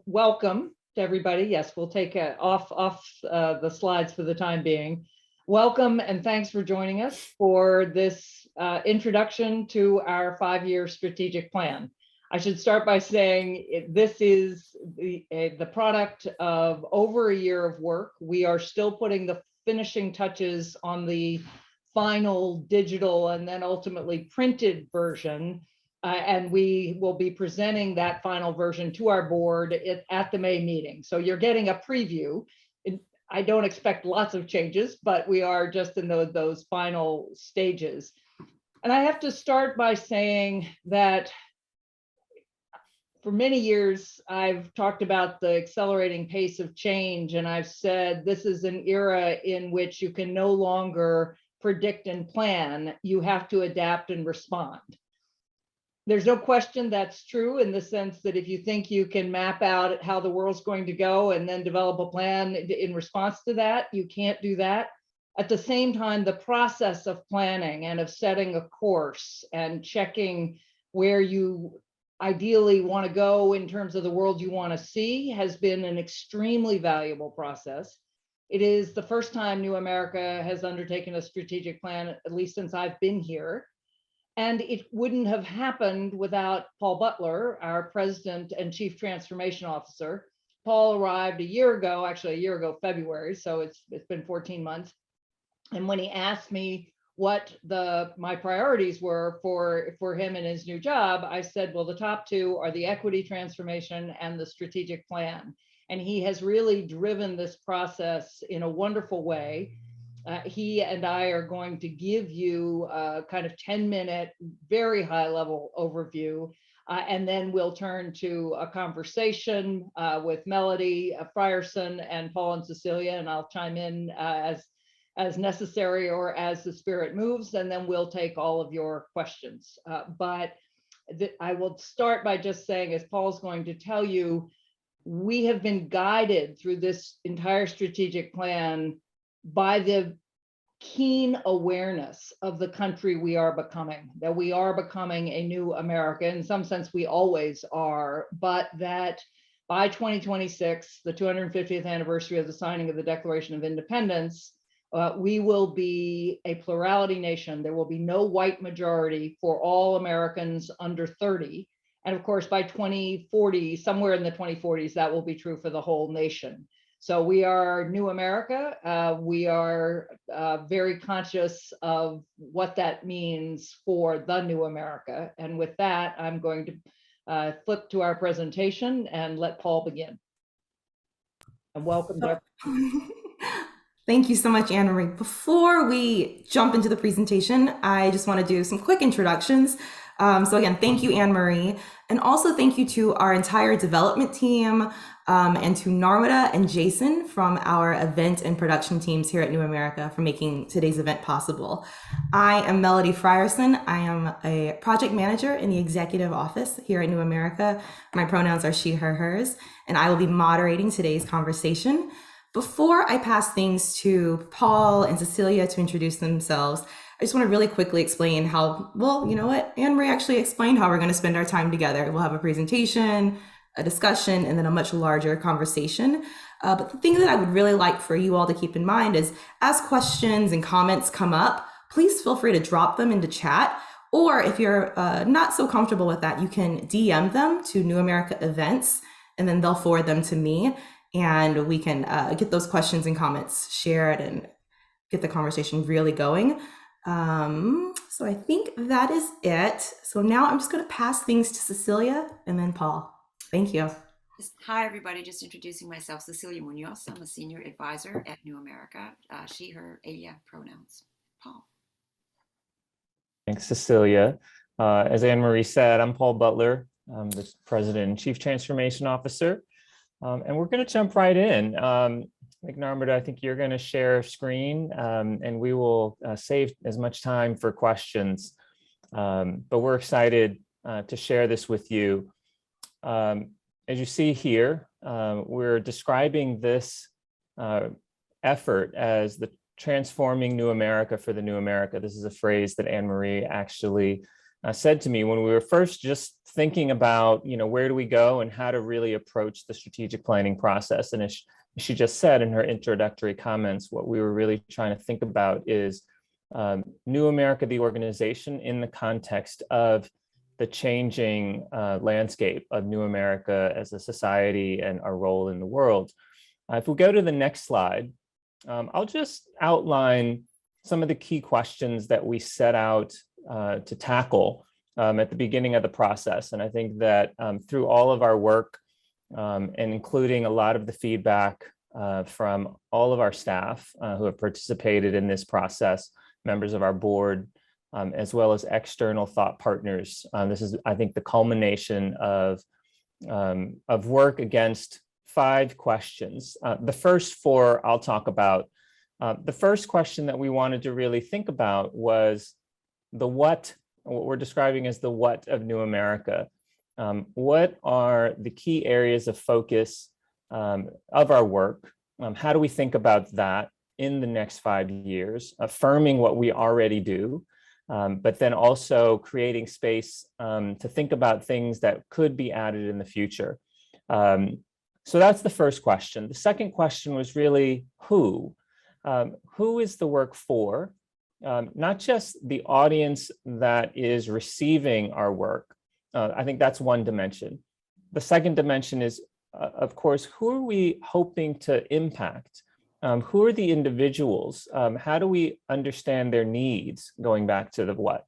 welcome to everybody. Yes, we'll take off the slides for the time being. Welcome and thanks for joining us for this introduction to our 5-year strategic plan. I should start by saying this is the product of over a year of work. We are still putting the finishing touches on the final digital and then ultimately printed version. And we will be presenting that final version to our board at the May meeting. So you're getting a preview. I don't expect lots of changes, but we are just in those final stages. And I have to start by saying that for many years, I've talked about the accelerating pace of change. And I've said this is an era in which you can no longer predict and plan. You have to adapt and respond. There's no question that's true in the sense that if you think you can map out how the world's going to go and then develop a plan in response to that, you can't do that. At the same time, the process of planning and of setting a course and checking where you ideally want to go in terms of the world you want to see has been an extremely valuable process. It is the first time New America has undertaken a strategic plan, at least since I've been here. And it wouldn't have happened without Paul Butler, our president and chief transformation officer. Paul arrived a year ago, February, so it's been 14 months. And when he asked me what my priorities were for him in his new job, I said, well, the top two are the equity transformation and the strategic plan. And he has really driven this process in a wonderful way. He and I are going to give you a kind of 10-minute, very high-level overview, and then we'll turn to a conversation with Melody Frierson and Paul and Cecilia, and I'll chime in as necessary or as the spirit moves, and then we'll take all of your questions. But I will start by just saying, as Paul's going to tell you, we have been guided through this entire strategic plan by the keen awareness of the country we are becoming, that we are becoming a new America. In some sense, we always are, but that by 2026, the 250th anniversary of the signing of the Declaration of Independence, we will be a plurality nation. There will be no white majority for all Americans under 30. And of course, by 2040, somewhere in the 2040s, that will be true for the whole nation. So we are New America. We are very conscious of what that means for the New America. And with that, I'm going to flip to our presentation and let Paul begin. And welcome to everyone. Thank you so much, Anne Marie. Before we jump into the presentation, I just want to do some quick introductions. So again, thank you, Anne Marie. And also thank you to our entire development team and to Narmada and Jason from our event and production teams here at New America for making today's event possible. I am Melody Frierson. I am a project manager in the executive office here at New America. My pronouns are she, her, hers, and I will be moderating today's conversation. Before I pass things to Paul and Cecilia to introduce themselves, I just want to really quickly explain how, well, you know what, Anne-Marie actually explained how we're going to spend our time together. We'll have a presentation, a discussion, and then a much larger conversation. But the thing that I would really like for you all to keep in mind is as questions and comments come up, please feel free to drop them into chat. Or if you're not so comfortable with that, you can DM them to New America Events, and then they'll forward them to me. And we can get those questions and comments shared and get the conversation really going. So I think that is it. So now I'm just going to pass things to Cecilia and then Paul. Thank you. Hi, everybody. Just introducing myself, Cecilia Munoz. I'm a senior advisor at New America. She, her, ella pronouns. Paul. Thanks, Cecilia. As Anne Marie said, I'm Paul Butler. I'm the President and Chief Transformation Officer. And we're going to jump right in. Like Narmada, I think you're going to share screen and we will save as much time for questions. But we're excited to share this with you. As you see here, we're describing this effort as the transforming New America for the New America. This is a phrase that Anne Marie actually said to me when we were first just thinking about, where do we go and how to really approach the strategic planning process. And as she just said in her introductory comments, what we were really trying to think about is New America, the organization, in the context of the changing landscape of New America as a society and our role in the world. If we go to the next slide, I'll just outline some of the key questions that we set out to tackle at the beginning of the process. And I think that through all of our work, and including a lot of the feedback from all of our staff who have participated in this process, members of our board, as well as external thought partners. This is, I think, the culmination of work against 5 questions. The first 4 I'll talk about. The first question that we wanted to really think about was the what we're describing as the what of New America. What are the key areas of focus of our work? How do we think about that in the next 5 years, affirming what we already do, but then also creating space to think about things that could be added in the future. So that's the first question. The second question was really who? Who is the work for? Not just the audience that is receiving our work. I think that's one dimension. The second dimension is, of course, who are we hoping to impact? Who are the individuals? How do we understand their needs, going back to the what?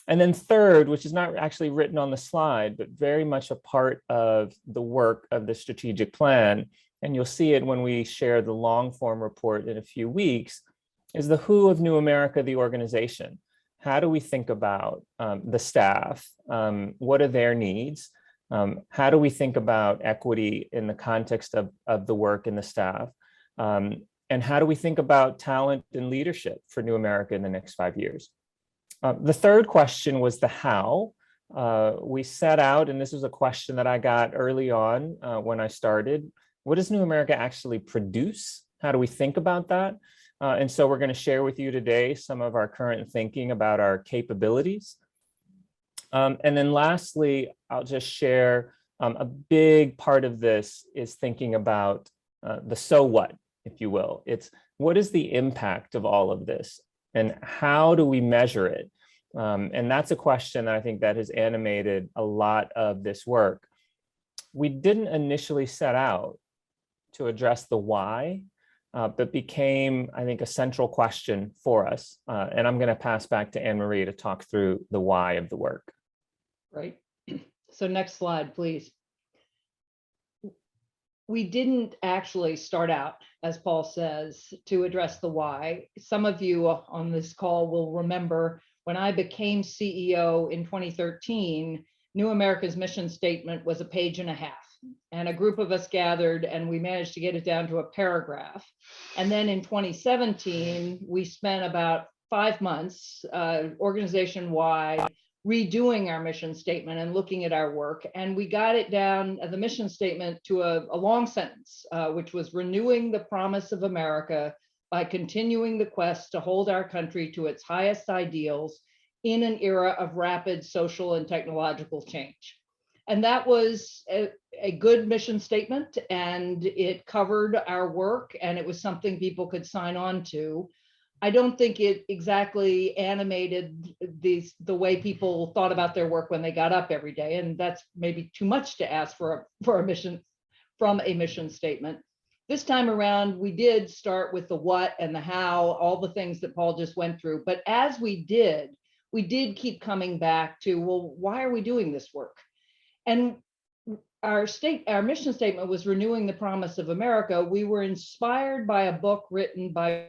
And then third, which is not actually written on the slide, but very much a part of the work of the strategic plan, and you'll see it when we share the long form report in a few weeks, is the who of New America, the organization. How do we think about the staff? What are their needs? How do we think about equity in the context of the work and the staff? And how do we think about talent and leadership for New America in the next 5 years? The third question was the how. We set out, and this was a question that I got early on when I started, what does New America actually produce? How do we think about that? And so we're going to share with you today some of our current thinking about our capabilities. And then lastly, I'll just share a big part of this is thinking about the so what, if you will. It's what is the impact of all of this and how do we measure it? And that's a question that I think that has animated a lot of this work. We didn't initially set out to address the why, but became, I think, a central question for us. And I'm going to pass back to Anne-Marie to talk through the why of the work. Right. So next slide, please. We didn't actually start out, as Paul says, to address the why. Some of you on this call will remember when I became CEO in 2013, New America's mission statement was a page and a half. And a group of us gathered and we managed to get it down to a paragraph. And then in 2017, we spent about 5 months organization-wide redoing our mission statement and looking at our work. And we got it down, the mission statement, to a long sentence, which was renewing the promise of America by continuing the quest to hold our country to its highest ideals in an era of rapid social and technological change. And that was a good mission statement, and it covered our work, and it was something people could sign on to. I don't think it exactly animated the way people thought about their work when they got up every day, and that's maybe too much to ask for a mission from a mission statement. This time around, we did start with the what and the how, all the things that Paul just went through. But as we did keep coming back to, well, why are we doing this work? And our mission statement was renewing the promise of America. We were inspired by a book written by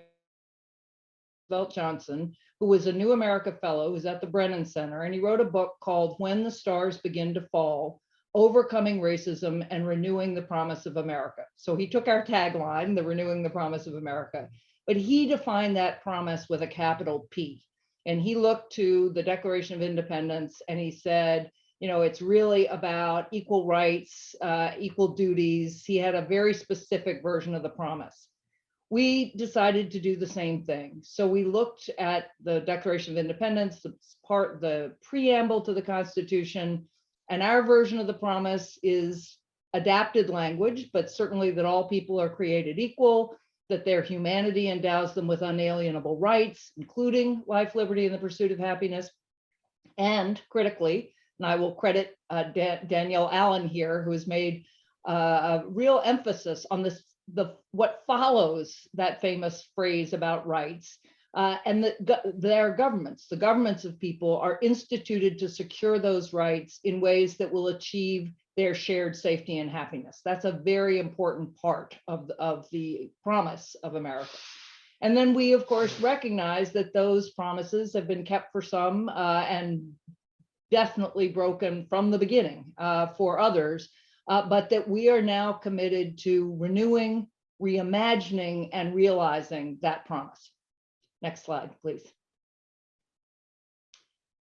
Roosevelt Johnson, who was a New America Fellow, who's at the Brennan Center, and he wrote a book called When the Stars Begin to Fall, Overcoming Racism and Renewing the Promise of America. So he took our tagline, the Renewing the Promise of America, but he defined that promise with a capital P. And he looked to the Declaration of Independence and he said, you know, it's really about equal rights, equal duties. He had a very specific version of the promise. we decided to do the same thing. So we looked at the Declaration of Independence, the preamble to the Constitution, and our version of the promise is adapted language, but certainly that all people are created equal, that their humanity endows them with unalienable rights, including life, liberty, and the pursuit of happiness. And critically, and I will credit Danielle Allen here, who has made a real emphasis on this, what follows that famous phrase about rights, and that their governments, the governments of people, are instituted to secure those rights in ways that will achieve their shared safety and happiness. That's a very important part of the promise of America. And then we, of course, recognize that those promises have been kept for some and definitely broken from the beginning for others, but that we are now committed to renewing, reimagining, and realizing that promise. Next slide, please.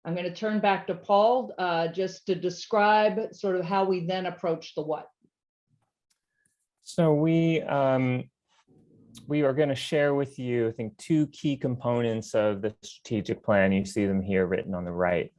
I'm going to turn back to Paul just to describe sort of how we then approach the what. So we are going to share with you, I think, two key components of the strategic plan. You see them here written on the right.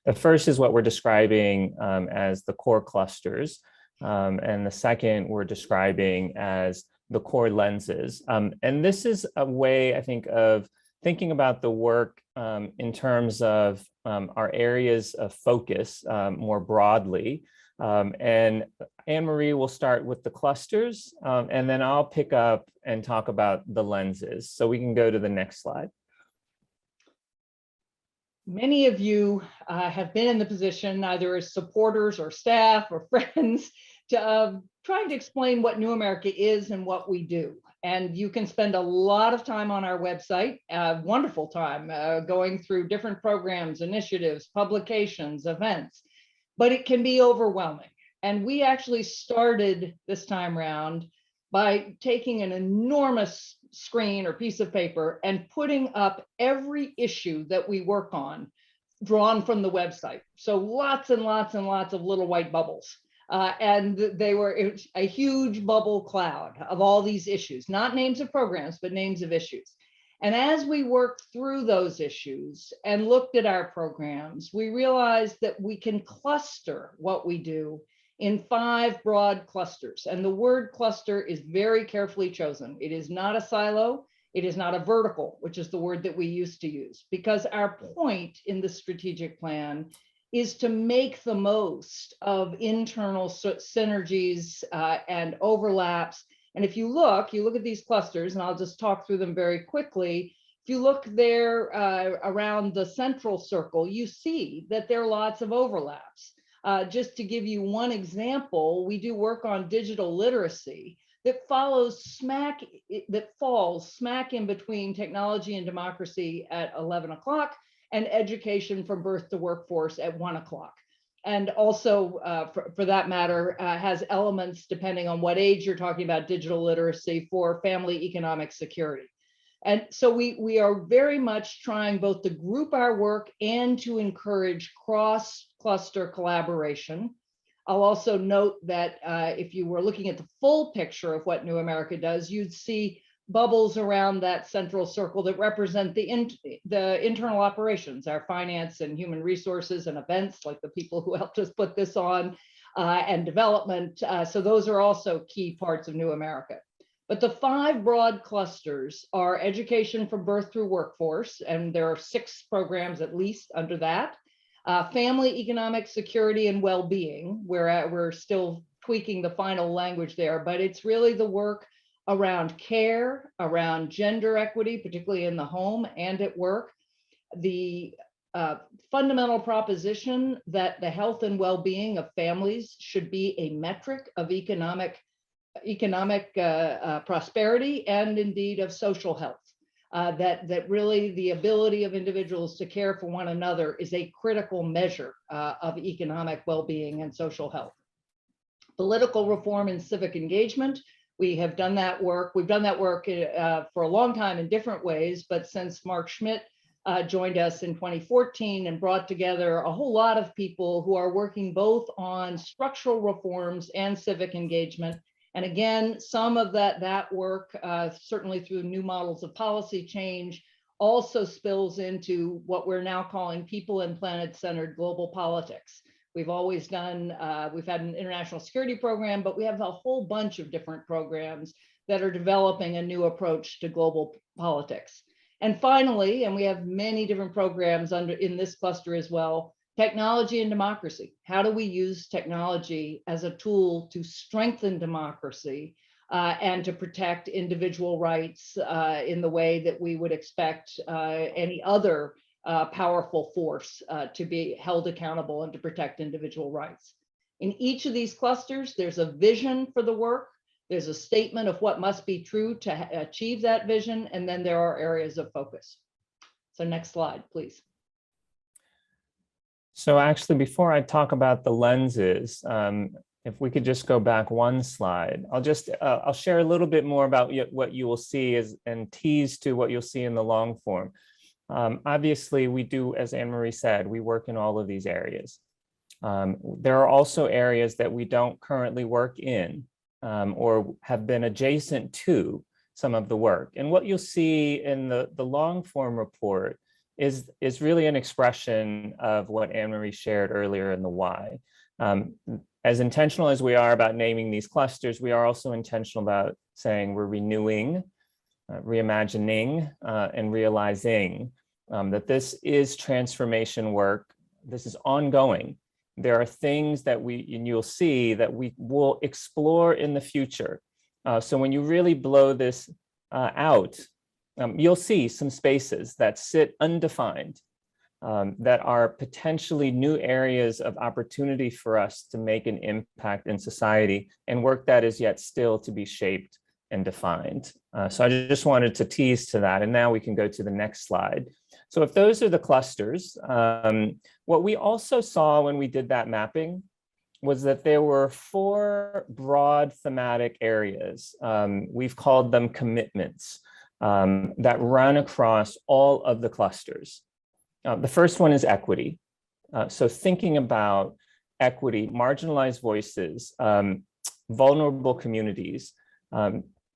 The first is what we're describing as the core clusters. And the second we're describing as the core lenses. And this is a way, I think, of thinking about the work in terms of our areas of focus more broadly. And Anne-Marie will start with the clusters, and then I'll pick up and talk about the lenses. So we can go to the next slide. Many of you have been in the position, either as supporters or staff or friends, to trying to explain what New America is and what we do. And you can spend a lot of time on our website, wonderful time, going through different programs, initiatives, publications, events, but it can be overwhelming. And we actually started this time around by taking an enormous screen or piece of paper and putting up every issue that we work on, drawn from the website. So lots and lots and lots of little white bubbles. And it was a huge bubble cloud of all these issues, not names of programs, but names of issues. And as we worked through those issues and looked at our programs, we realized that we can cluster what we do in 5 broad clusters. And the word cluster is very carefully chosen. It is not a silo. It is not a vertical, which is the word that we used to use, because our point in the strategic plan is to make the most of internal synergies and overlaps. And if you look at these clusters, and I'll just talk through them very quickly. If you look there around the central circle, you see that there are lots of overlaps. Just to give you one example, we do work on digital literacy that falls smack in between technology and democracy at 11 o'clock and education from birth to workforce at 1 o'clock. And also, for that matter, has elements, depending on what age you're talking about, digital literacy for family economic security. And so we are very much trying both to group our work and to encourage cross-cluster collaboration. I'll also note that if you were looking at the full picture of what New America does, you'd see bubbles around that central circle that represent the internal operations, our finance and human resources and events, like the people who helped us put this on, and development. So those are also key parts of New America. But the 5 broad clusters are education from birth through workforce, and there are 6 programs at least under that. Family economic security and well-being, where we're still tweaking the final language there, but it's really the work around care, around gender equity, particularly in the home and at work. The fundamental proposition that the health and well-being of families should be a metric of economic prosperity and indeed of social health. That really the ability of individuals to care for one another is a critical measure of economic well-being and social health. Political reform and civic engagement. We have done that work. We've done that work for a long time in different ways, but since Mark Schmidt joined us in 2014 and brought together a whole lot of people who are working both on structural reforms and civic engagement, And again, some of that work, certainly through new models of policy change, also spills into what we're now calling people and planet-centered global politics. We've always done, we've had an international security program, but we have a whole bunch of different programs that are developing a new approach to global politics. And finally, and we have many different programs in this cluster as well, technology and democracy. How do we use technology as a tool to strengthen democracy and to protect individual rights in the way that we would expect any other powerful force to be held accountable and to protect individual rights. In each of these clusters, there's a vision for the work. There's a statement of what must be true to achieve that vision, and then there are areas of focus. So next slide, please. So actually, before I talk about the lenses, if we could just go back one slide, I'll share a little bit more about what you will see and tease to what you'll see in the long form. Obviously, we do, as Anne-Marie said, we work in all of these areas. There are also areas that we don't currently work in or have been adjacent to some of the work. And what you'll see in the long form report is really an expression of what Anne-Marie shared earlier in the why. As intentional as we are about naming these clusters, we are also intentional about saying we're renewing, reimagining, and realizing that this is transformation work. This is ongoing. There are things that and you'll see that we will explore in the future. So when you really blow this out, you'll see some spaces that sit undefined, that are potentially new areas of opportunity for us to make an impact in society and work that is yet still to be shaped and defined. So I just wanted to tease to that. And now we can go to the next slide. So if those are the clusters, what we also saw when we did that mapping was that there were 4 broad thematic areas. We've called them commitments that run across all of the clusters. The first one is equity. So thinking about equity, marginalized voices, vulnerable communities,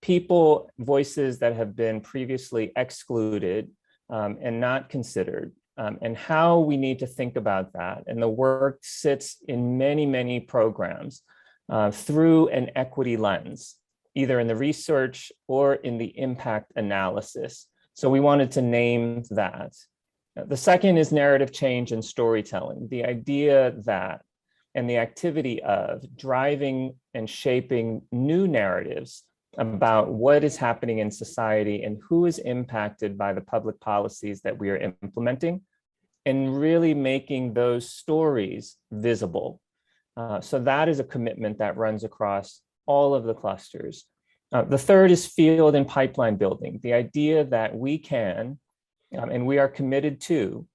people, voices that have been previously excluded and not considered, and how we need to think about that. And the work sits in many, many programs through an equity lens, either in the research or in the impact analysis. So we wanted to name that. The second is narrative change and storytelling, the idea that and the activity of driving and shaping new narratives about what is happening in society and who is impacted by the public policies that we are implementing, and really making those stories visible. So that is a commitment that runs across all of the clusters. The third is field and pipeline building, the idea that we can, and we are committed to,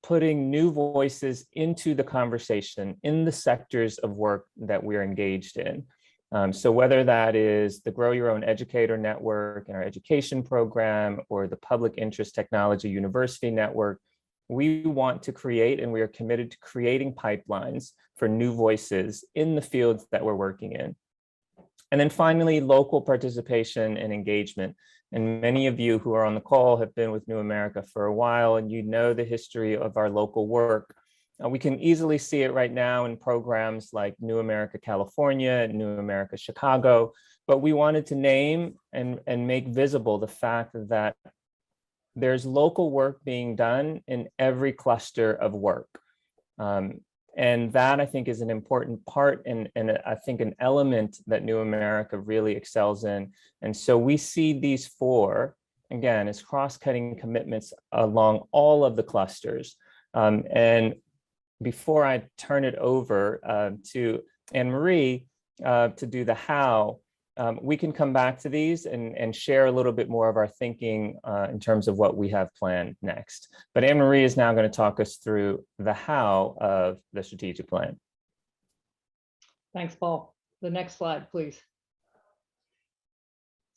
putting new voices into the conversation in the sectors of work that we're engaged in. So whether that is the Grow Your Own Educator Network and our education program, or the Public Interest Technology University Network, we want to create, and we are committed to creating pipelines for new voices in the fields that we're working in. And then finally, local participation and engagement. And many of you who are on the call have been with New America for a while, and you know the history of our local work. We can easily see it right now in programs like New America California and New America Chicago, but we wanted to name and make visible the fact that there's local work being done in every cluster of work. And that, I think, is an important part and I think an element that New America really excels in. And so we see these 4, again, as cross-cutting commitments along all of the clusters. And before I turn it over to Anne-Marie to do the how, we can come back to these and share a little bit more of our thinking in terms of what we have planned next. But Anne-Marie is now going to talk us through the how of the strategic plan. Thanks, Paul. The next slide, please.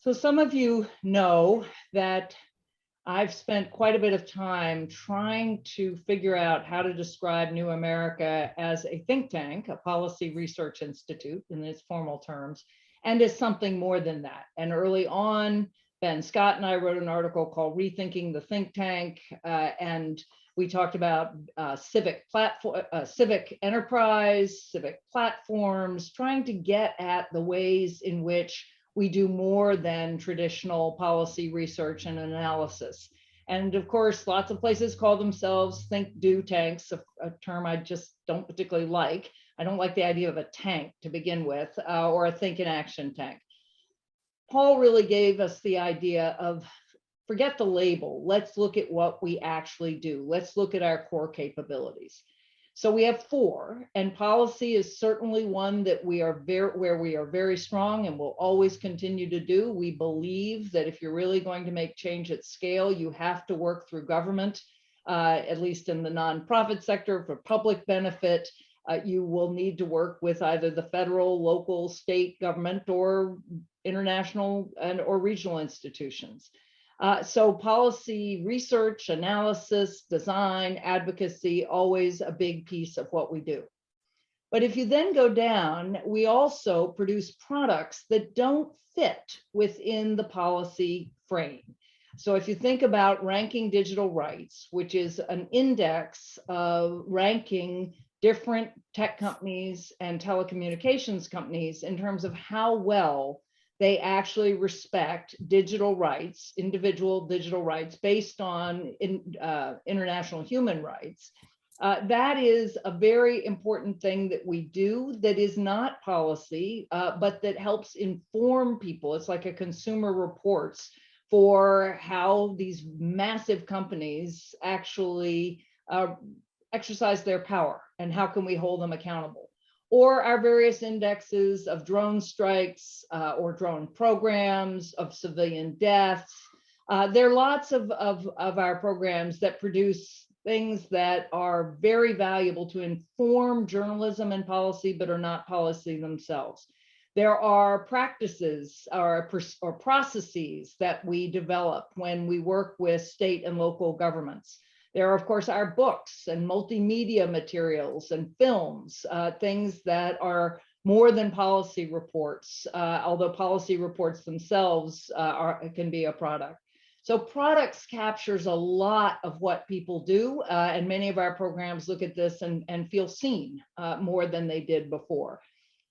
So some of you know that I've spent quite a bit of time trying to figure out how to describe New America as a think tank, a policy research institute in its formal terms, and as something more than that. And early on, Ben Scott and I wrote an article called Rethinking the Think Tank, and we talked about civic platform, civic enterprise, civic platforms, trying to get at the ways in which we do more than traditional policy research and analysis. And of course, lots of places call themselves think do tanks, a term I just don't particularly like. I don't like the idea of a tank to begin with, or a think in action tank. Paul really gave us the idea of forget the label. Let's look at what we actually do. Let's look at our core capabilities. So we have 4, and policy is certainly one that where we are very strong and will always continue to do. We believe that if you're really going to make change at scale, you have to work through government, at least in the nonprofit sector for public benefit. You will need to work with either the federal, local, state government, or international or regional institutions. So policy research, analysis, design, advocacy, always a big piece of what we do. But if you then go down, we also produce products that don't fit within the policy frame. So if you think about ranking digital rights, which is an index of ranking different tech companies and telecommunications companies in terms of how well they actually respect digital rights, individual digital rights based on international human rights. That is a very important thing that we do that is not policy, but that helps inform people. It's like a consumer reports for how these massive companies actually exercise their power and how can we hold them accountable. Or our various indexes of drone strikes or drone programs, of civilian deaths. There are lots of our programs that produce things that are very valuable to inform journalism and policy, but are not policy themselves. There are practices or processes that we develop when we work with state and local governments. There are, of course, our books and multimedia materials and films, things that are more than policy reports, although policy reports themselves can be a product. So products captures a lot of what people do, and many of our programs look at this and feel seen more than they did before.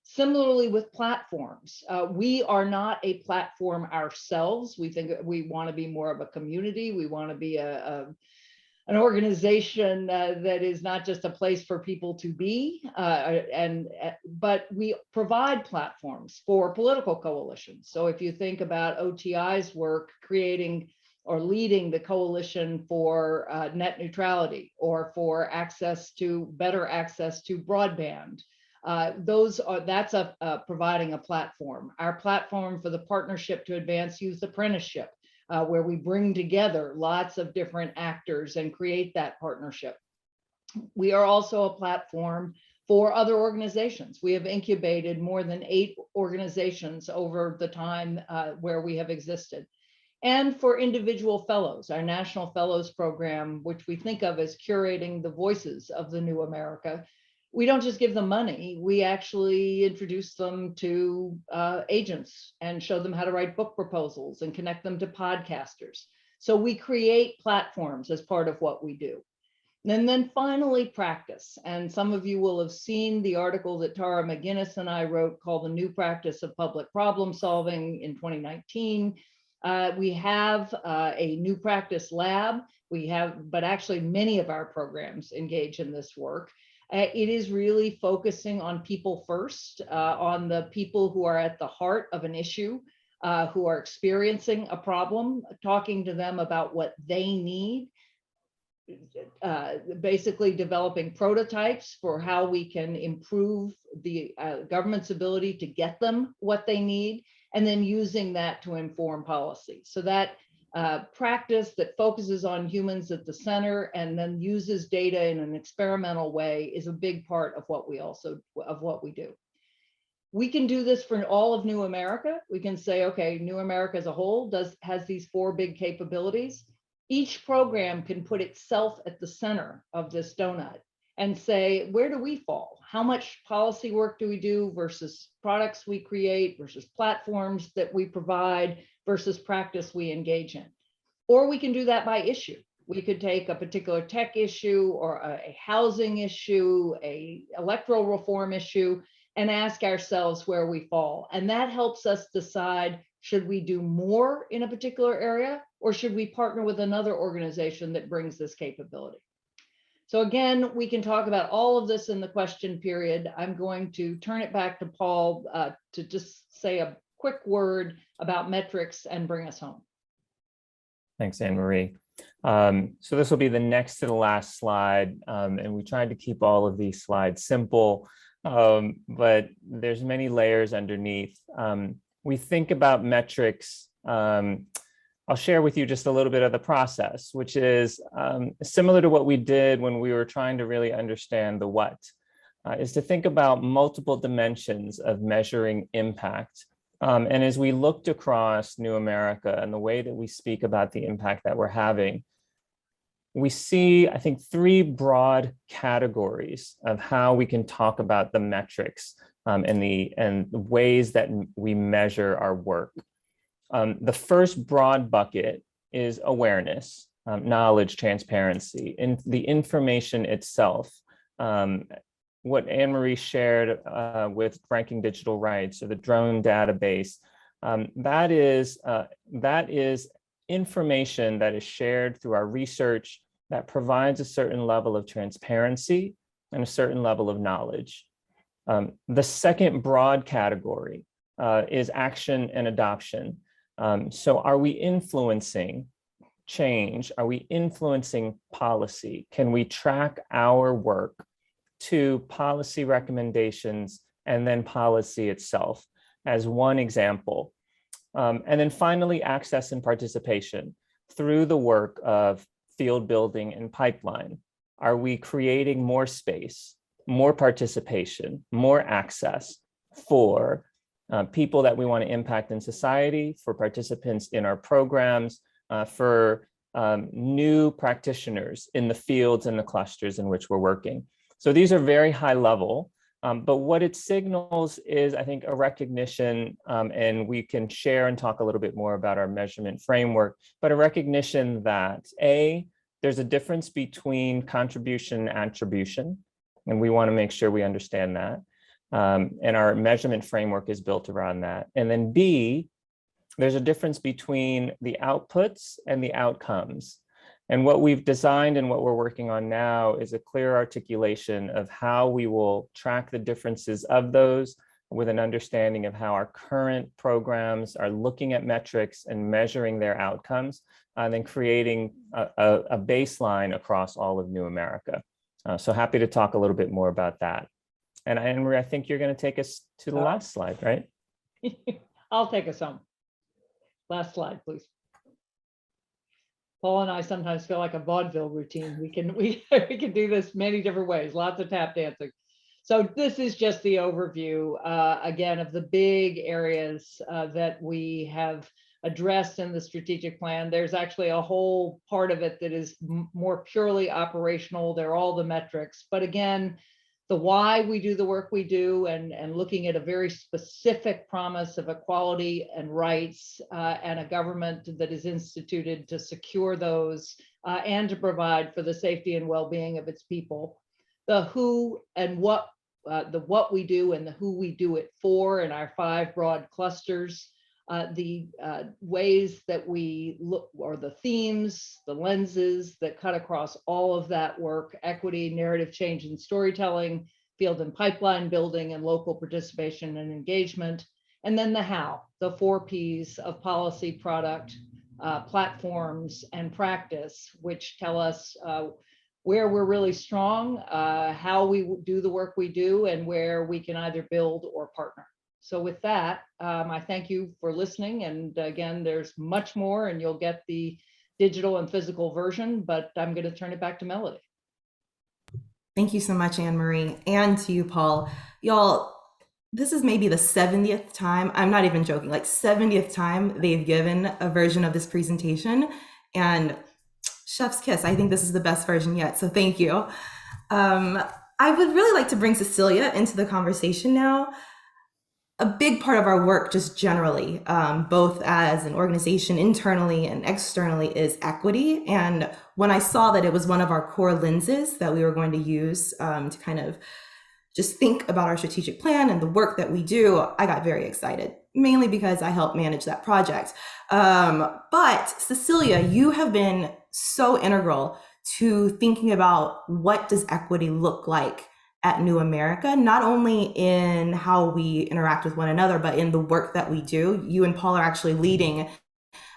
Similarly with platforms, we are not a platform ourselves. We think we want to be more of a community. We want to be an organization that is not just a place for people to be, but we provide platforms for political coalitions. So if you think about OTI's work creating or leading the coalition for net neutrality or for better access to broadband, that's providing a platform. Our platform for the Partnership to Advance Youth Apprenticeship, where we bring together lots of different actors and create that partnership. We are also a platform for other organizations. We have incubated more than 8 organizations over the time where we have existed. And for individual fellows, our National Fellows Program, which we think of as curating the voices of the new America. We don't just give them money, we actually introduce them to agents and show them how to write book proposals and connect them to podcasters. So we create platforms as part of what we do. And then finally, practice. And some of you will have seen the article that Tara McGinnis and I wrote called The New Practice of Public Problem Solving in 2019. We have a new practice lab. But actually many of our programs engage in this work. It is really focusing on people first, on the people who are at the heart of an issue, who are experiencing a problem, talking to them about what they need, basically developing prototypes for how we can improve the government's ability to get them what they need, and then using that to inform policy. So that practice that focuses on humans at the center and then uses data in an experimental way is a big part of what we do. We can do this for all of New America. We can say, okay, New America as a whole has these 4 big capabilities. each program can put itself at the center of this donut and say, where do we fall? How much policy work do we do versus products we create versus platforms that we provide versus practice we engage in? Or we can do that by issue. We could take a particular tech issue or a housing issue, a electoral reform issue, and ask ourselves where we fall. And that helps us decide, should we do more in a particular area, or should we partner with another organization that brings this capability? So again, we can talk about all of this in the question period. I'm going to turn it back to Paul to just say a quick word about metrics and bring us home. Thanks, Anne-Marie. So this will be the next to the last slide, and we tried to keep all of these slides simple, but there's many layers underneath. We think about metrics. I'll share with you just a little bit of the process, which is similar to what we did when we were trying to really understand the what, is to think about multiple dimensions of measuring impact. And as we looked across New America and the way that we speak about the impact that we're having, we see, I think, three broad categories of how we can talk about the metrics and the ways that we measure our work. The first broad bucket is awareness, knowledge, transparency, and the information itself. What Anne-Marie shared with Ranking Digital Rights or the drone database, that is information that is shared through our research that provides a certain level of transparency and a certain level of knowledge. The second broad category is action and adoption. So are we influencing change? Are we influencing policy? Can we track our work to policy recommendations and then policy itself as one example? And then finally, access and participation through the work of field building and pipeline. Are we creating more space, more participation, more access for people that we want to impact in society, for participants in our programs, for new practitioners in the fields and the clusters in which we're working? So these are very high level, but what it signals is, I think, a recognition, and we can share and talk a little bit more about our measurement framework, but a recognition that there's a difference between contribution and attribution, and we want to make sure we understand that. And our measurement framework is built around that. And then B, there's a difference between the outputs and the outcomes. And what we've designed and what we're working on now is a clear articulation of how we will track the differences of those with an understanding of how our current programs are looking at metrics and measuring their outcomes, and then creating a baseline across all of New America. So happy to talk a little bit more about that. And Anne-Marie, I think you're going to take us to the last slide, right? I'll take us home. Last slide, please. Paul and I sometimes feel like a vaudeville routine. We can do this many different ways, lots of tap dancing. So this is just the overview, again, of the big areas that we have addressed in the strategic plan. There's actually a whole part of it that is more purely operational. They're all the metrics. But again, the why we do the work we do, and looking at a very specific promise of equality and rights, and a government that is instituted to secure those and to provide for the safety and well-being of its people. The who and what, the what we do and the who we do it for in our 5 broad clusters. The ways that we look, or the themes, the lenses that cut across all of that work: equity, narrative change and storytelling, field and pipeline building, and local participation and engagement. And then the how, the 4 Ps of policy, product, platforms, and practice, which tell us where we're really strong, how we do the work we do, and where we can either build or partner. So with that, I thank you for listening. And again, there's much more, and you'll get the digital and physical version, but I'm going to turn it back to Melody. Thank you so much, Anne-Marie, and to you, Paul. Y'all, this is maybe the 70th time, I'm not even joking, like 70th time they've given a version of this presentation. And Chef's kiss. I think this is the best version yet. So thank you. I would really like to bring Cecilia into the conversation now. A big part of our work, just generally, both as an organization internally and externally, is equity. And when I saw that it was one of our core lenses that we were going to use to kind of just think about our strategic plan and the work that we do, I got very excited, mainly because I helped manage that project. But Cecilia, you have been so integral to thinking about what does equity look like at New America, not only in how we interact with one another, but in the work that we do. You and Paul are actually leading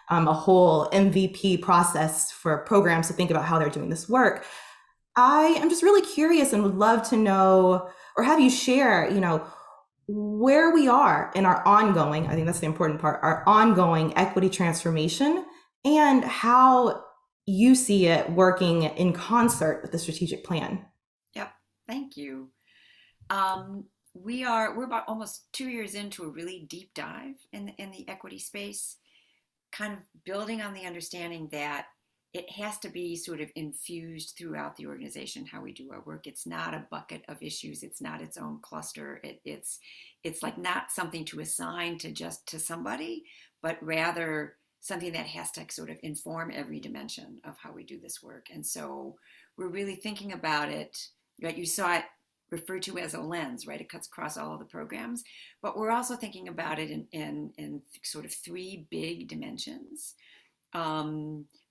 a whole MVP process for programs to think about how they're doing this work. I am just really curious and would love to know, or have you share, where we are in our ongoing, I think that's the important part, our ongoing equity transformation, and how you see it working in concert with the strategic plan. Yep, thank you. We're about almost 2 years into a really deep dive in the equity space, kind of building on the understanding that it has to be sort of infused throughout the organization how we do our work. It's not a bucket of issues. It's not its own cluster. It's like not something to assign to somebody, but rather something that has to sort of inform every dimension of how we do this work. And so we're really thinking about it, right? You saw it referred to as a lens, right? It cuts across all of the programs, but we're also thinking about it in sort of three big dimensions.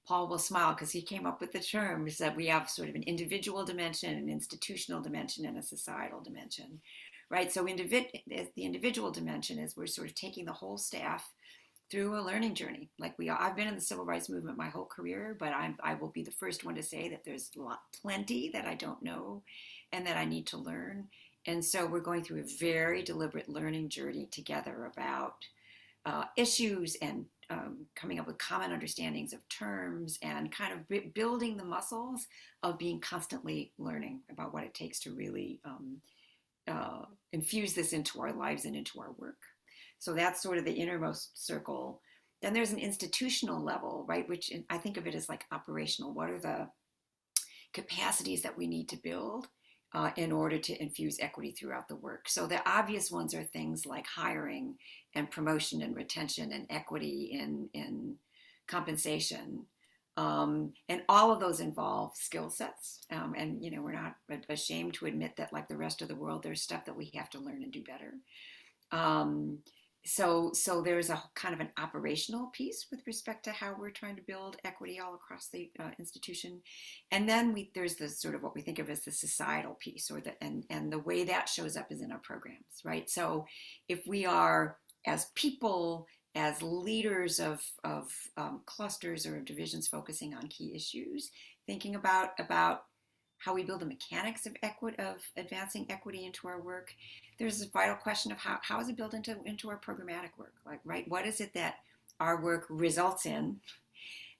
Paul will smile because he came up with the terms that we have sort of an individual dimension, an institutional dimension, and a societal dimension, right? So the individual dimension is we're sort of taking the whole staff through a learning journey. I've been in the civil rights movement my whole career, but I will be the first one to say that there's plenty that I don't know and that I need to learn. And so we're going through a very deliberate learning journey together about issues and coming up with common understandings of terms and kind of building the muscles of being constantly learning about what it takes to really infuse this into our lives and into our work. So that's sort of the innermost circle. Then there's an institutional level, right, which I think of it as like operational. What are the capacities that we need to build in order to infuse equity throughout the work? So the obvious ones are things like hiring and promotion and retention and equity in compensation. And all of those involve skill sets. And, we're not ashamed to admit that, like the rest of the world, there's stuff that we have to learn and do better. So there's a kind of an operational piece with respect to how we're trying to build equity all across the institution. And then there's the sort of what we think of as the societal piece, and the way that shows up is in our programs, right? So if we are, as people, as leaders of clusters or divisions focusing on key issues, thinking about how we build the mechanics of advancing equity into our work, there's a vital question of how is it built into our programmatic work? Like, right, what is it that our work results in?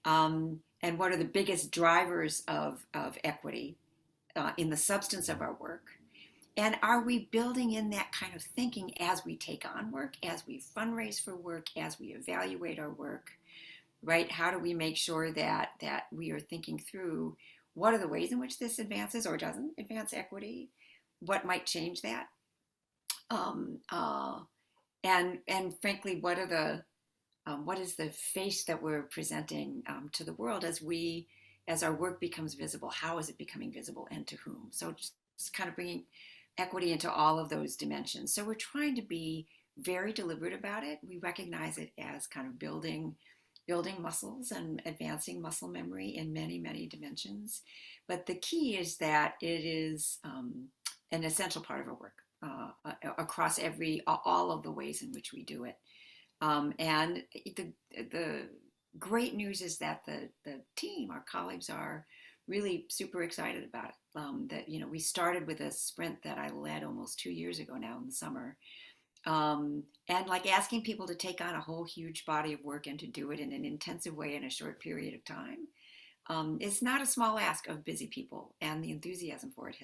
And what are the biggest drivers of equity in the substance of our work? And are we building in that kind of thinking as we take on work, as we fundraise for work, as we evaluate our work, right? How do we make sure that we are thinking through what are the ways in which this advances or doesn't advance equity? What might change that? And frankly, what is the face that we're presenting to the world as our work becomes visible? How is it becoming visible, and to whom? So just kind of bringing equity into all of those dimensions. So we're trying to be very deliberate about it. We recognize it as kind of building muscles and advancing muscle memory in many, many dimensions. But the key is that it is an essential part of our work across all of the ways in which we do it. And the great news is that the team, our colleagues, are really super excited about it. That we started with a sprint that I led almost 2 years ago now in the summer. And like asking people to take on a whole huge body of work and to do it in an intensive way in a short period of time. It's not a small ask of busy people, and the enthusiasm for it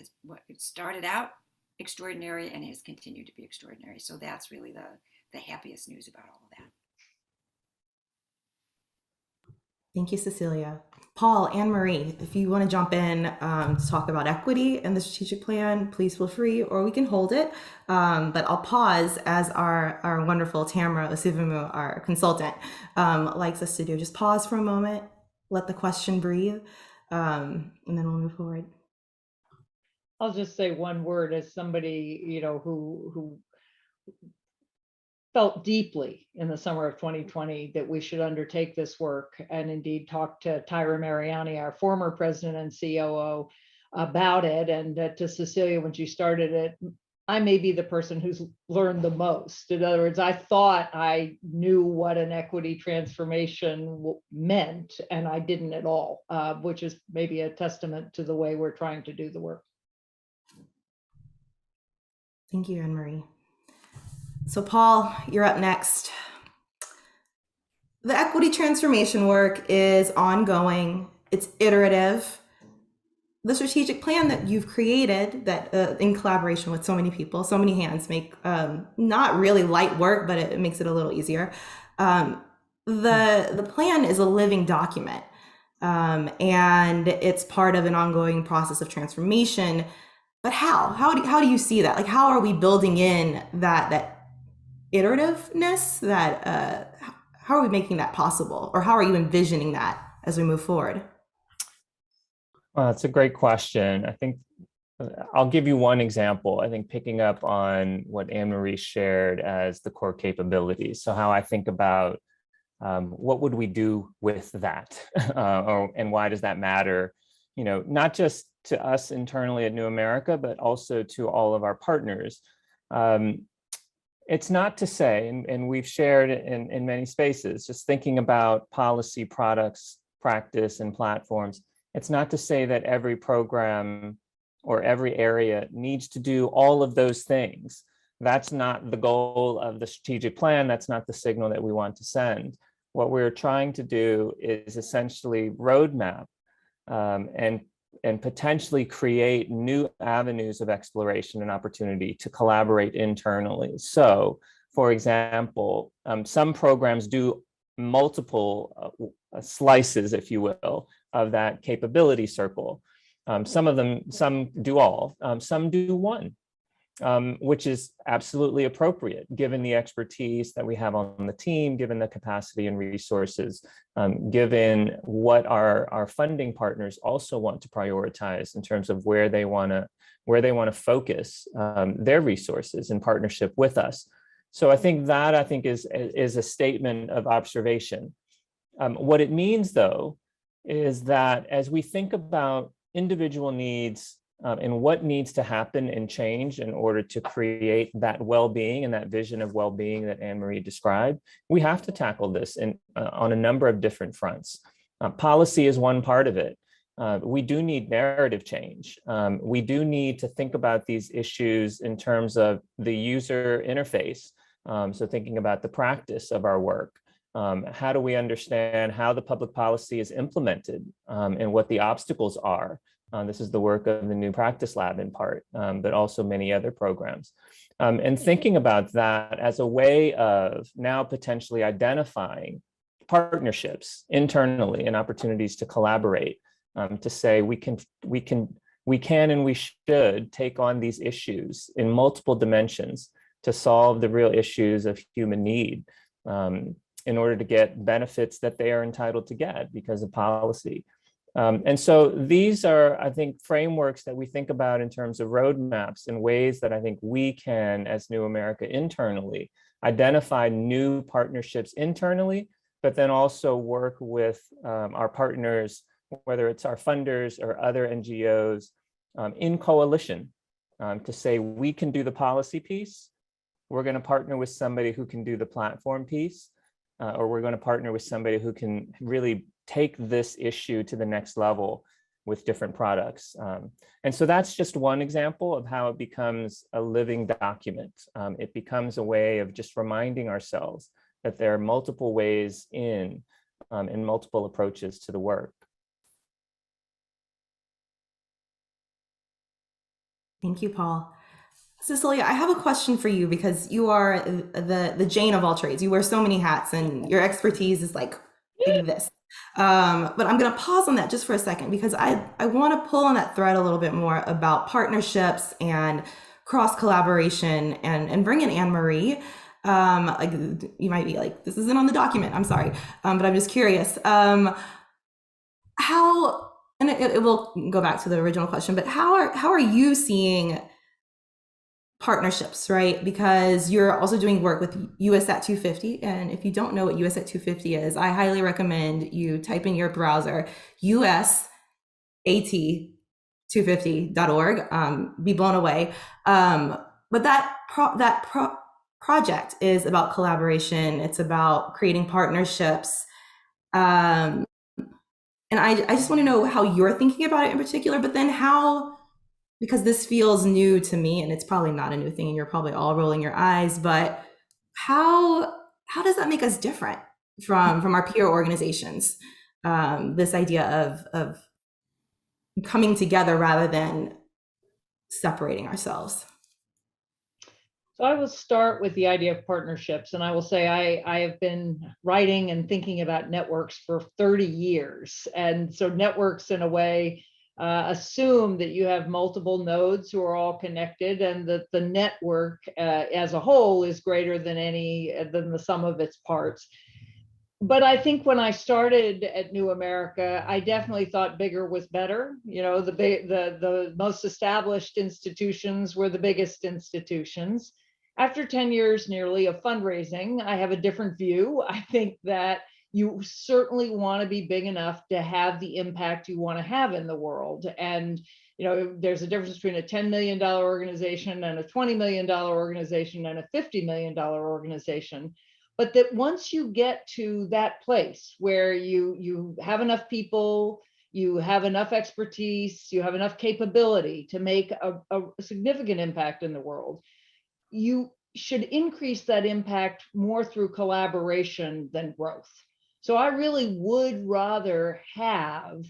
it started out extraordinary and has continued to be extraordinary. So that's really the happiest news about all of that. Thank you, Cecilia. Paul, Anne Marie, if you want to jump in to talk about equity and the strategic plan, please feel free, or we can hold it. But I'll pause as our wonderful Tamara Osivimu, our consultant, likes us to do. Just pause for a moment, let the question breathe, and then we'll move forward. I'll just say one word as somebody, who felt deeply in the summer of 2020 that we should undertake this work, and indeed talked to Tyra Mariani, our former president and COO, about it. And to Cecilia, when she started it, I may be the person who's learned the most. In other words, I thought I knew what an equity transformation meant, and I didn't at all, which is maybe a testament to the way we're trying to do the work. Thank you, Anne Marie. So Paul, you're up next. The equity transformation work is ongoing, it's iterative. The strategic plan that you've created, that in collaboration with so many people, so many hands, make not really light work, but it makes it a little easier. The plan is a living document, and it's part of an ongoing process of transformation. But how do you see that? Like, how are we building in that iterativeness? That how are we making that possible, or how are you envisioning that as we move forward? Well, that's a great question. I think I'll give you one example. I think picking up on what Anne Marie shared as the core capabilities. So how I think about what would we do with that, and why does that matter? Not just to us internally at New America, but also to all of our partners. It's not to say, and we've shared in many spaces, just thinking about policy, products, practice, and platforms. It's not to say that every program or every area needs to do all of those things. That's not the goal of the strategic plan. That's not the signal that we want to send. What we're trying to do is essentially roadmap and potentially create new avenues of exploration and opportunity to collaborate internally. So, for example, some programs do multiple slices, if you will, of that capability circle. Some do all, some do one, which is absolutely appropriate given the expertise that we have on the team, given the capacity and resources, given what our funding partners also want to prioritize in terms of where they want to focus their resources in partnership with us. So I think is a statement of observation. What it means, though, is that as we think about individual needs and what needs to happen and change in order to create that well-being and that vision of well-being that Anne Marie described, we have to tackle this on a number of different fronts. Policy is one part of it. We do need narrative change. We do need to think about these issues in terms of the user interface. So thinking about the practice of our work. How do we understand how the public policy is implemented and what the obstacles are? This is the work of the new practice lab in part, but also many other programs. And thinking about that as a way of now potentially identifying partnerships internally and opportunities to collaborate, to say we can and we should take on these issues in multiple dimensions to solve the real issues of human need, in order to get benefits that they are entitled to get because of policy. And so these are, I think, frameworks that we think about in terms of roadmaps and ways that I think we can, as New America internally, identify new partnerships internally, but then also work with our partners, whether it's our funders or other NGOs, in coalition, to say we can do the policy piece. We're going to partner with somebody who can do the platform piece. Or we're going to partner with somebody who can really take this issue to the next level with different products. And so that's just one example of how it becomes a living document. It becomes a way of just reminding ourselves that there are multiple ways in and multiple approaches to the work. Thank you, Paul. Cecilia, I have a question for you because you are the Jane of all trades. You wear so many hats and your expertise is like this. But I'm going to pause on that just for a second because I want to pull on that thread a little bit more about partnerships and cross collaboration and bring in Anne Marie. Like you might be like, this isn't on the document. I'm sorry, but I'm just curious. How and it will go back to the original question, but how are you seeing partnerships, right? Because you're also doing work with US at 250. And if you don't know what US at 250 is, I highly recommend you type in your browser usat250.org. Be blown away. But project is about collaboration. It's about creating partnerships. And I just want to know how you're thinking about it in particular, but then how, because this feels new to me and it's probably not a new thing and you're probably all rolling your eyes, but how does that make us different from our peer organizations? This idea of coming together rather than separating ourselves. So I will start with the idea of partnerships, and I will say I have been writing and thinking about networks for 30 years. And so networks, in a way, assume that you have multiple nodes who are all connected, and that the network as a whole is greater than the sum of its parts. But I think when I started at New America, I definitely thought bigger was better. You know, the most established institutions were the biggest institutions. After 10 years nearly of fundraising, I have a different view. I think that you certainly want to be big enough to have the impact you want to have in the world. And there's a difference between a $10 million organization and a $20 million organization and a $50 million organization. But that once you get to that place where you have enough people, you have enough expertise, you have enough capability to make a significant impact in the world, you should increase that impact more through collaboration than growth. So I really would rather have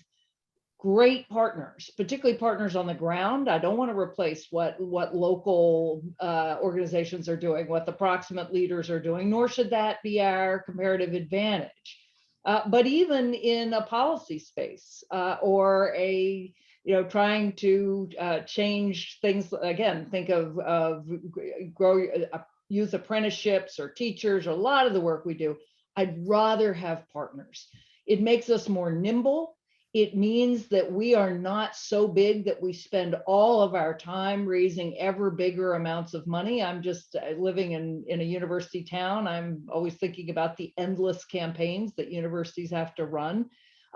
great partners, particularly partners on the ground. I don't want to replace what local organizations are doing, what the proximate leaders are doing, nor should that be our comparative advantage. But even in a policy space or trying to change things, again, think of grow youth apprenticeships or teachers, a lot of the work we do, I'd rather have partners. It makes us more nimble. It means that we are not so big that we spend all of our time raising ever bigger amounts of money. I'm just living in a university town. I'm always thinking about the endless campaigns that universities have to run.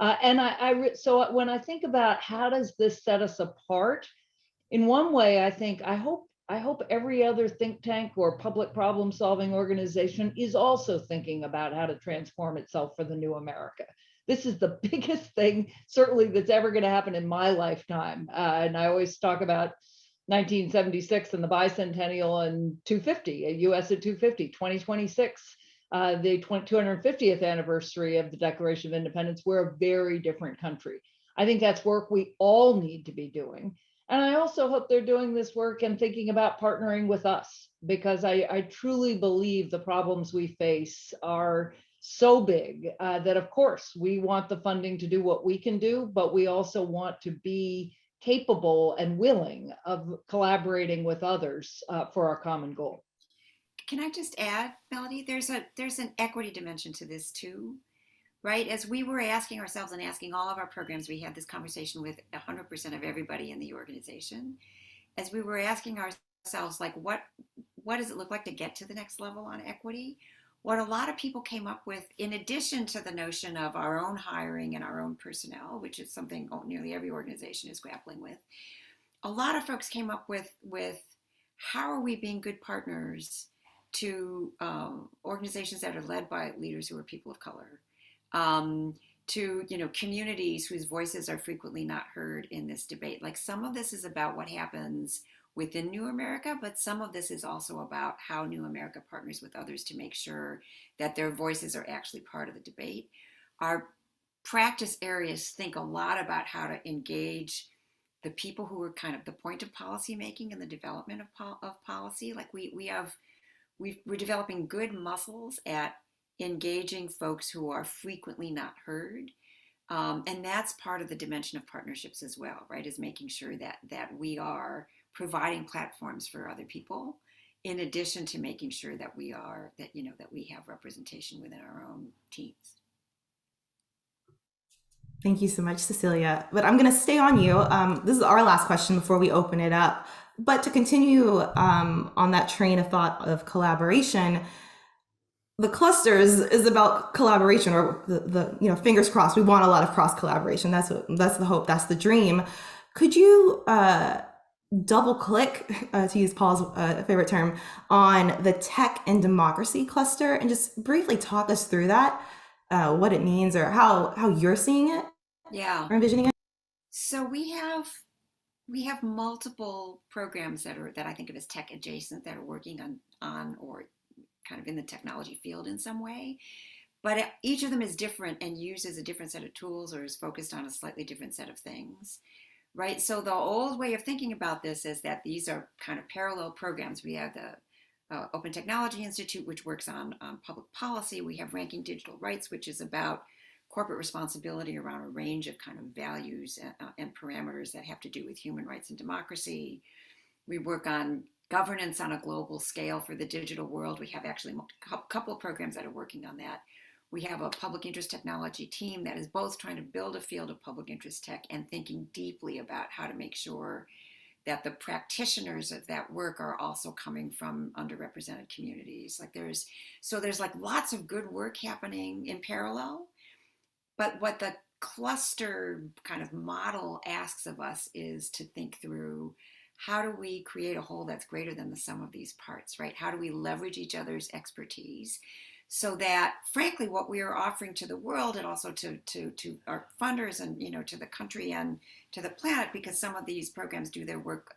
So when I think about how does this set us apart, in one way, I hope every other think tank or public problem solving organization is also thinking about how to transform itself for the new America. This is the biggest thing, certainly, that's ever going to happen in my lifetime. And I always talk about 1976 and the bicentennial and 250, a US at 250, 2026, the 250th anniversary of the Declaration of Independence. We're a very different country. I think that's work we all need to be doing. And I also hope they're doing this work and thinking about partnering with us, because I truly believe the problems we face are so big that, of course, we want the funding to do what we can do, but we also want to be capable and willing of collaborating with others for our common goal. Can I just add, Melody? There's an equity dimension to this too, right? As we were asking ourselves and asking all of our programs, we had this conversation with 100% of everybody in the organization. As we were asking ourselves, like, what does it look like to get to the next level on equity? What a lot of people came up with, in addition to the notion of our own hiring and our own personnel, which is something nearly every organization is grappling with, a lot of folks came up with how are we being good partners to organizations that are led by leaders who are people of color, to communities whose voices are frequently not heard in this debate. Like, some of this is about what happens within New America, but some of this is also about how New America partners with others to make sure that their voices are actually part of the debate. Our practice areas think a lot about how to engage the people who are kind of the point of policy making and the development of policy. Like we're developing good muscles at engaging folks who are frequently not heard. And that's part of the dimension of partnerships as well, right? Is making sure that we are providing platforms for other people, in addition to making sure that we have representation within our own teams. Thank you so much, Cecilia. But I'm going to stay on you. This is our last question before we open it up. But to continue on that train of thought of collaboration, the clusters is about collaboration, or the fingers crossed. We want a lot of cross collaboration. That's the hope. That's the dream. Could you double click, to use Paul's favorite term, on the tech and democracy cluster, and just briefly talk us through that, what it means, or how you're seeing it? Yeah. Or envisioning it? So we have multiple programs that I think of as tech adjacent, that are working on or kind of in the technology field in some way. But each of them is different and uses a different set of tools, or is focused on a slightly different set of things, right? So the old way of thinking about this is that these are kind of parallel programs. We have the Open Technology Institute, which works on public policy. We have Ranking Digital Rights, which is about corporate responsibility around a range of kind of values and parameters that have to do with human rights and democracy. We work on governance on a global scale for the digital world. We have actually a couple of programs that are working on that. We have a public interest technology team that is both trying to build a field of public interest tech and thinking deeply about how to make sure that the practitioners of that work are also coming from underrepresented communities. There's lots of good work happening in parallel. But what the cluster kind of model asks of us is to think through, how do we create a whole that's greater than the sum of these parts, right? How do we leverage each other's expertise, so that, frankly, what we are offering to the world, and also to our funders, and to the country and to the planet, because some of these programs do their work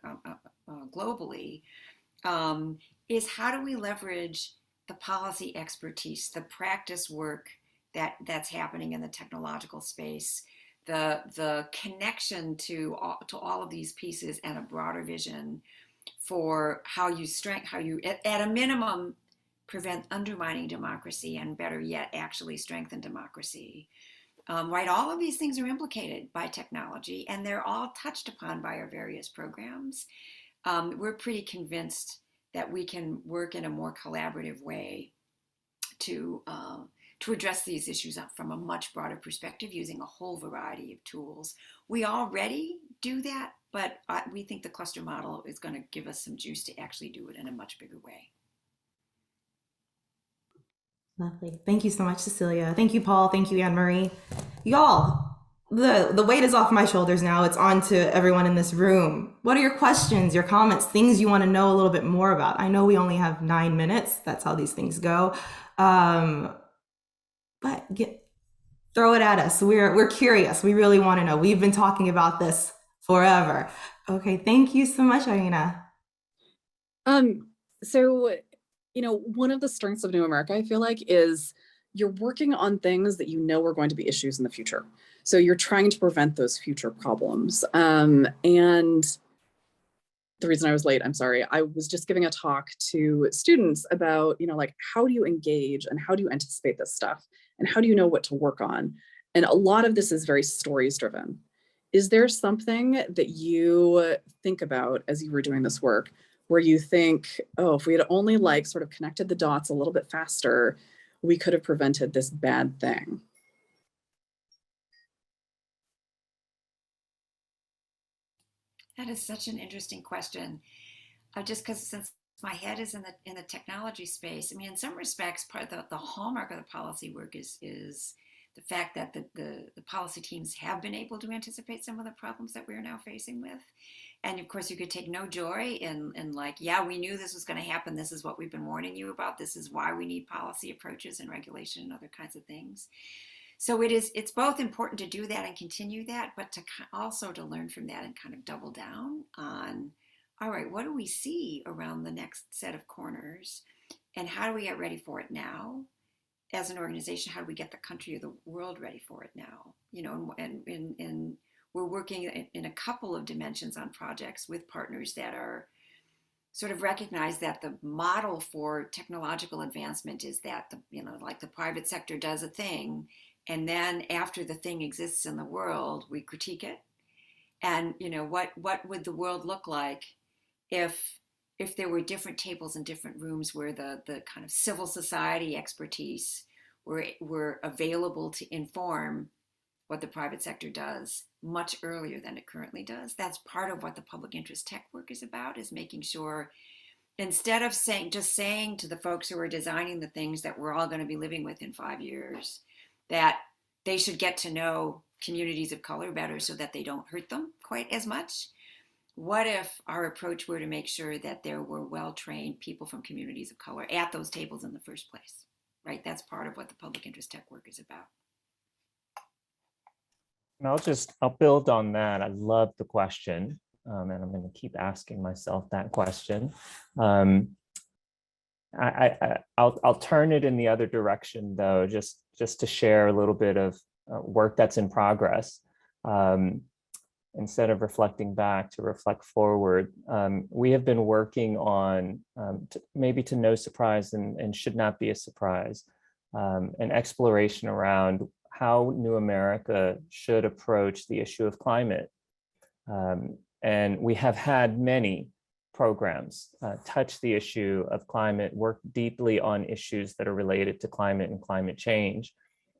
globally, is how do we leverage the policy expertise, the practice work that's happening in the technological space, the connection to all of these pieces, and a broader vision for how you at a minimum prevent undermining democracy, and better yet, actually strengthen democracy. Right, all of these things are implicated by technology, and they're all touched upon by our various programs. We're pretty convinced that we can work in a more collaborative way to address these issues from a much broader perspective, using a whole variety of tools. We already do that, but we think the cluster model is going to give us some juice to actually do it in a much bigger way. Lovely. Thank you so much, Cecilia. Thank you, Paul. Thank you, Anne-Marie. Y'all, the weight is off my shoulders now. It's on to everyone in this room. What are your questions, your comments, things you want to know a little bit more about? I know we only have 9 minutes. That's how these things go. But throw it at us. We're curious. We really want to know. We've been talking about this forever. Okay, thank you so much, Irina. So, one of the strengths of New America, I feel like, is you're working on things that are going to be issues in the future. So you're trying to prevent those future problems. And the reason I was late, I'm sorry, I was just giving a talk to students about, how do you engage and how do you anticipate this stuff? And how do you know what to work on? And a lot of this is very stories driven. Is there something that you think about as you were doing this work where you think, oh, if we had only sort of connected the dots a little bit faster, we could have prevented this bad thing? That is such an interesting question. Just because, since my head is in the technology space, I mean, in some respects, part of the hallmark of the policy work is the fact that the policy teams have been able to anticipate some of the problems that we're now facing with. And of course, you could take no joy in yeah, we knew this was going to happen. This is what we've been warning you about. This is why we need policy approaches and regulation and other kinds of things. So it's both important to do that and continue that, but also to learn from that and kind of double down on, all right, what do we see around the next set of corners, and how do we get ready for it now? As an organization, how do we get the country or the world ready for it now? And we're working in a couple of dimensions on projects with partners that are sort of recognize that the model for technological advancement is that like the private sector does a thing, and then after the thing exists in the world, we critique it. And what would the world look like if there were different tables and different rooms where the kind of civil society expertise were available to inform what the private sector does much earlier than it currently does. That's part of what the public interest tech work is about, is making sure, instead of saying to the folks who are designing the things that we're all going to be living with in 5 years, that they should get to know communities of color better so that they don't hurt them quite as much. What if our approach were to make sure that there were well-trained people from communities of color at those tables in the first place, right? That's part of what the public interest tech work is about. And I'll build on that. I love the question, and I'm going to keep asking myself that question. I'll turn it in the other direction, though, just to share a little bit of work that's in progress. Instead of reflecting back, to reflect forward. We have been working on, maybe to no surprise and should not be a surprise, an exploration around how New America should approach the issue of climate. And we have had many programs touch the issue of climate, work deeply on issues that are related to climate and climate change.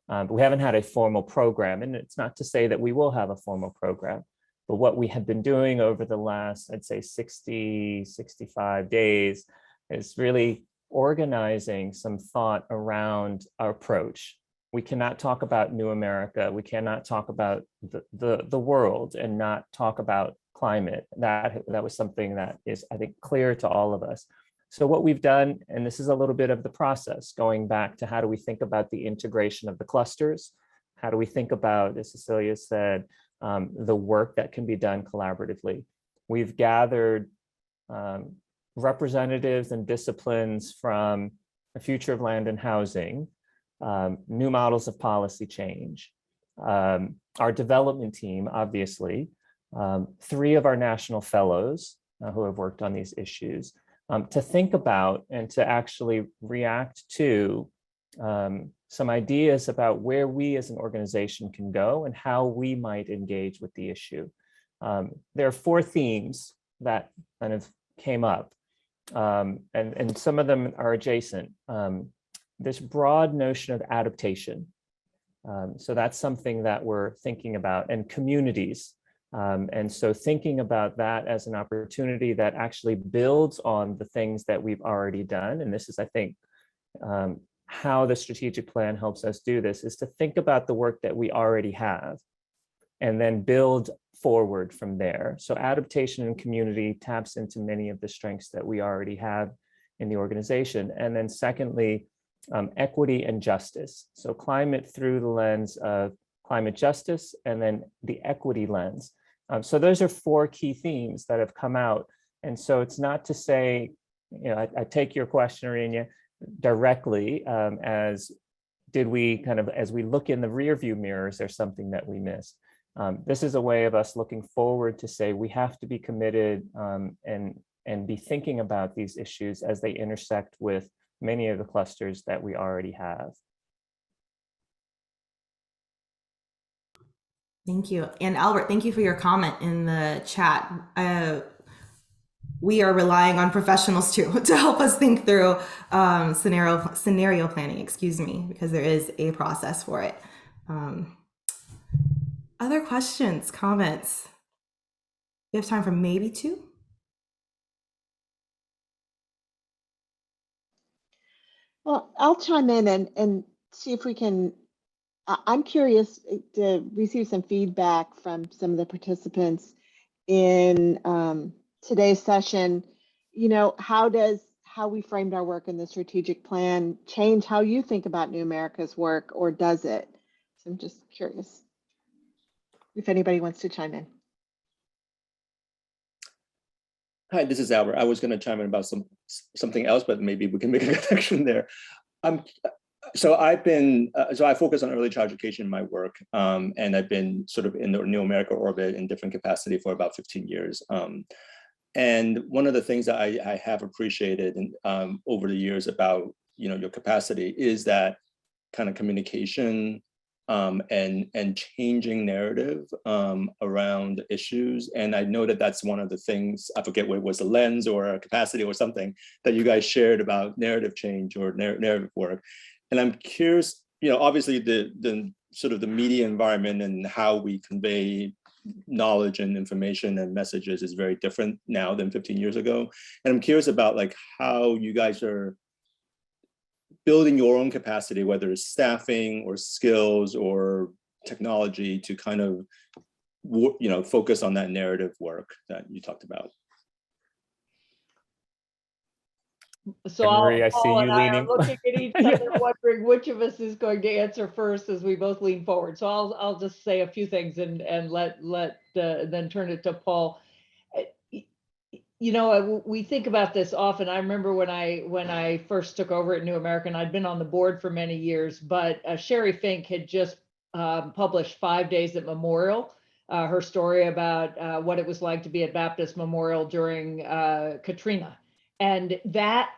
But we haven't had a formal program, and it's not to say that we will have a formal program. But what we have been doing over the last, I'd say 60, 65 days is really organizing some thought around our approach. We cannot talk about New America. We cannot talk about the world and not talk about climate. That was something that is, I think, clear to all of us. So what we've done, and this is a little bit of the process, going back to how do we think about the integration of the clusters? How do we think about, as Cecilia said, the work that can be done collaboratively? We've gathered representatives and disciplines from the future of land and housing, new models of policy change, our development team, obviously, 3 of our national fellows who have worked on these issues, to think about and to actually react to some ideas about where we as an organization can go and how we might engage with the issue. There are 4 themes that kind of came up, and some of them are adjacent. This broad notion of adaptation. So that's something that we're thinking about, and communities. And so thinking about that as an opportunity that actually builds on the things that we've already done. And this is, I think, how the strategic plan helps us do this, is to think about the work that we already have and then build forward from there. So adaptation and community taps into many of the strengths that we already have in the organization. And then secondly, equity and justice. So climate through the lens of climate justice, and then the equity lens. So those are 4 key themes that have come out. And so it's not to say, I take your question, Arinya, directly as did we kind of, as we look in the rear view mirror, is there something that we missed? This is a way of us looking forward to say we have to be committed and be thinking about these issues as they intersect with many of the clusters that we already have. Thank you. And Albert, thank you for your comment in the chat. We are relying on professionals too to help us think through scenario planning, because there is a process for it. Other questions, comments? We have time for maybe 2. Well, I'll chime in and see if we can. I'm curious to receive some feedback from some of the participants in today's session. How we framed our work in the strategic plan change how you think about New America's work, or does it? So I'm just curious if anybody wants to chime in. Hi, this is Albert. I was going to chime in about something else, but maybe we can make a connection there. So I focus on early childhood education in my work, and I've been sort of in the New America orbit in different capacity for about 15 years. And one of the things that I have appreciated over the years about your capacity is that kind of communication and changing narrative around issues. And I know that that's one of the things, I forget what it was, a lens or a capacity or something that you guys shared about narrative change or narrative work. And I'm curious, obviously the sort of the media environment and how we convey knowledge and information and messages is very different now than 15 years ago. And I'm curious about like how you guys are building your own capacity, whether it's staffing or skills or technology, to kind of focus on that narrative work that you talked about. So Marie, I see Paul and you I are leaning. looking at each Yeah. other, wondering which of us is going to answer first as we both lean forward. So I'll just say a few things and then turn it to Paul. We think about this often. I remember when I first took over at New American, I'd been on the board for many years, but Sherry Fink had just published 5 Days at Memorial, her story about what it was like to be at Baptist Memorial during Katrina. And that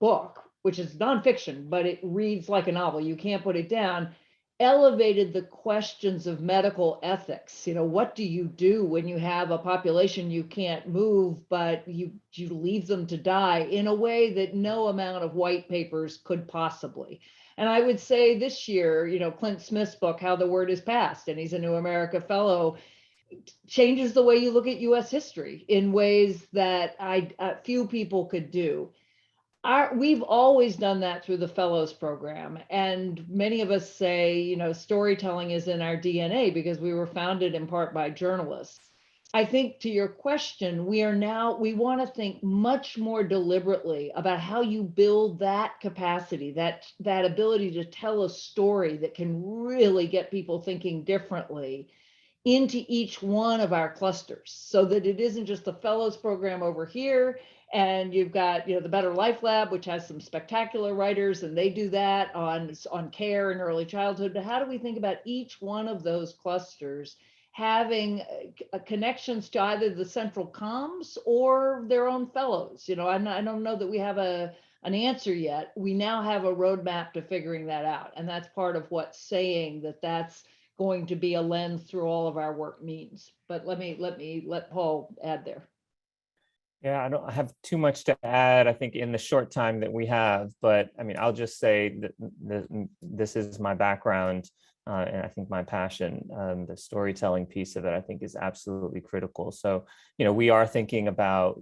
book, which is nonfiction, but it reads like a novel, you can't put it down, elevated the questions of medical ethics. What do you do when you have a population you can't move, but you leave them to die in a way that no amount of white papers could possibly. And I would say this year, Clint Smith's book, How the Word is Passed, and he's a New America Fellow, changes the way you look at US history in ways that few people could do. We've always done that through the Fellows Program. And many of us say, storytelling is in our DNA because we were founded in part by journalists. I think to your question, we want to think much more deliberately about how you build that capacity, that ability to tell a story that can really get people thinking differently into each one of our clusters, so that it isn't just the Fellows Program over here and you've got the Better Life Lab, which has some spectacular writers, and they do that on care and early childhood. But how do we think about each one of those clusters having connections to either the central comms or their own fellows? I don't know that we have an answer yet. We now have a roadmap to figuring that out, and that's part of what saying that's going to be a lens through all of our work means. But let Paul add there. Yeah, I don't have too much to add, I think, in the short time that we have, but I mean, I'll just say that this is my background and I think my passion. The storytelling piece of it, I think, is absolutely critical. So, we are thinking about,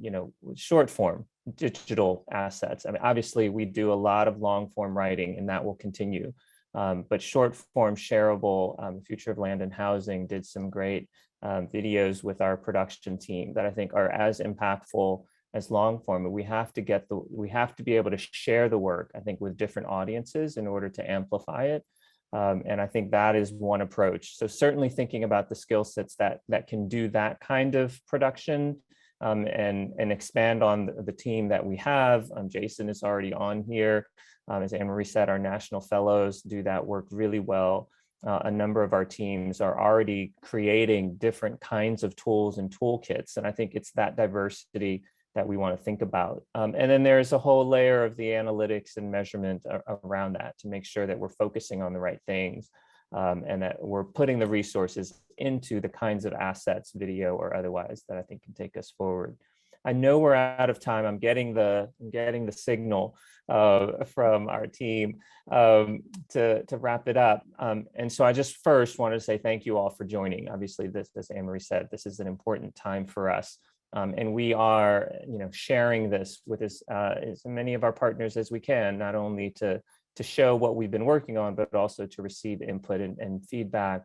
short form digital assets. I mean, obviously, we do a lot of long form writing, and that will continue. But short form shareable, Future of Land and Housing did some great videos with our production team that I think are as impactful as long form. But we have to be able to share the work, I think, with different audiences in order to amplify it. And I think that is one approach. So certainly thinking about the skill sets that can do that kind of production and expand on the team that we have. Jason is already on here. As Anne-Marie said, our national fellows do that work really well. A number of our teams are already creating different kinds of tools and toolkits. And I think it's that diversity that we want to think about. And then there's a whole layer of the analytics and measurement around that to make sure that we're focusing on the right things and that we're putting the resources into the kinds of assets, video or otherwise, that I think can take us forward. I know we're out of time. I'm getting the signal from our team to wrap it up. And so I just first wanted to say thank you all for joining. Obviously, this, as Anne-Marie said, this is an important time for us. And we are, sharing this with as many of our partners as we can, not only to show what we've been working on, but also to receive input and feedback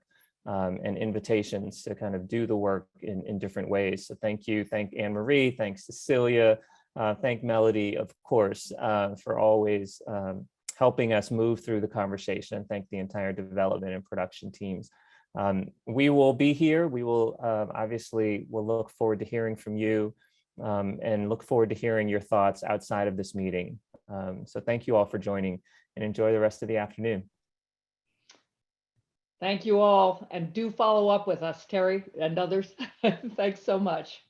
and invitations to kind of do the work in different ways. So thank you. Thank Anne-Marie. Thanks Cecilia. Thank Melody, of course, for always helping us move through the conversation. Thank the entire development and production teams. We will be here. We will obviously, we'll look forward to hearing from you and look forward to hearing your thoughts outside of this meeting. So thank you all for joining and enjoy the rest of the afternoon. Thank you all, and do follow up with us, Terry and others. Thanks so much.